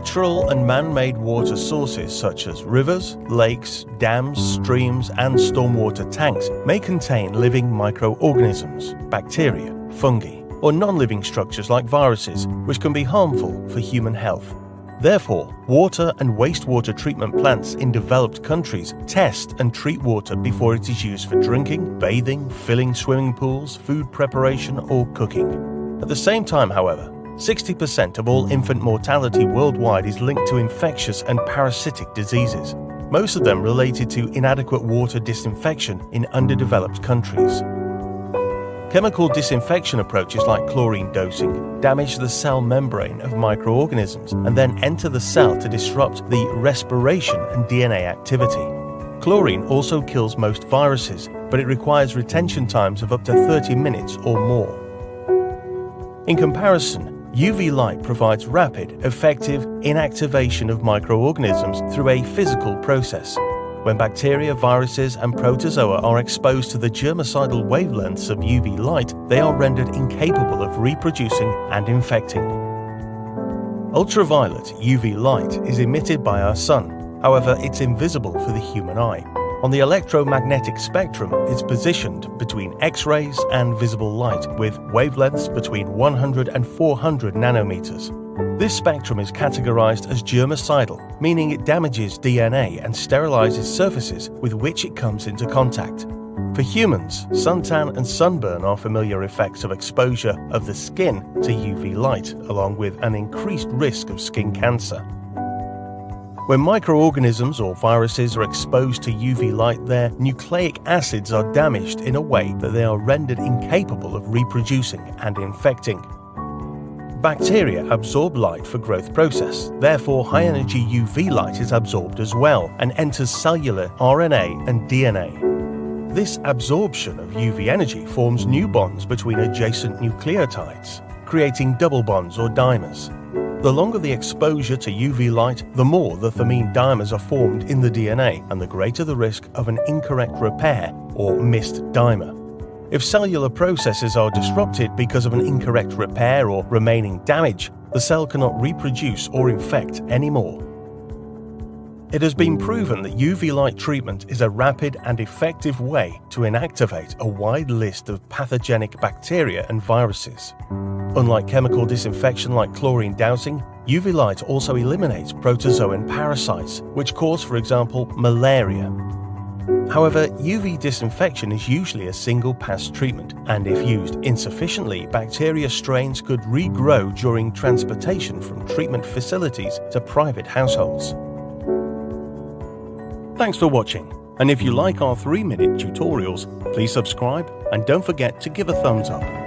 Natural and man-made water sources such as rivers, lakes, dams, streams, and stormwater tanks may contain living microorganisms, bacteria, fungi, or non-living structures like viruses, which can be harmful for human health. Therefore, water and wastewater treatment plants in developed countries test and treat water before it is used for drinking, bathing, filling swimming pools, food preparation, or cooking. At the same time, however, 60% of all infant mortality worldwide is linked to infectious and parasitic diseases, most of them related to inadequate water disinfection in underdeveloped countries. Chemical disinfection approaches like chlorine dosing damage the cell membrane of microorganisms and then enter the cell to disrupt the respiration and DNA activity. Chlorine also kills most viruses, but it requires retention times of up to 30 minutes or more. In comparison, UV light provides rapid, effective inactivation of microorganisms through a physical process. When bacteria, viruses, and protozoa are exposed to the germicidal wavelengths of UV light, they are rendered incapable of reproducing and infecting. Ultraviolet UV light is emitted by our sun. However, it's invisible for the human eye. On the electromagnetic spectrum, it's positioned between X-rays and visible light, with wavelengths between 100 and 400 nanometers. This spectrum is categorized as germicidal, meaning it damages DNA and sterilizes surfaces with which it comes into contact. For humans, suntan and sunburn are familiar effects of exposure of the skin to UV light, along with an increased risk of skin cancer. When microorganisms or viruses are exposed to UV light, their nucleic acids are damaged in a way that they are rendered incapable of reproducing and infecting. Bacteria absorb light for growth process, therefore high-energy UV light is absorbed as well and enters cellular RNA and DNA. This absorption of UV energy forms new bonds between adjacent nucleotides, creating double bonds or dimers. The longer the exposure to UV light, the more the thymine dimers are formed in the DNA, and the greater the risk of an incorrect repair or missed dimer. If cellular processes are disrupted because of an incorrect repair or remaining damage, the cell cannot reproduce or infect anymore. It has been proven that UV light treatment is a rapid and effective way to inactivate a wide list of pathogenic bacteria and viruses. Unlike chemical disinfection like chlorine dousing, UV light also eliminates protozoan parasites, which cause, for example, malaria. However, UV disinfection is usually a single-pass treatment, and if used insufficiently, bacteria strains could regrow during transportation from treatment facilities to private households. Thanks for watching, and if you like our 3-minute tutorials, please subscribe and don't forget to give a thumbs up.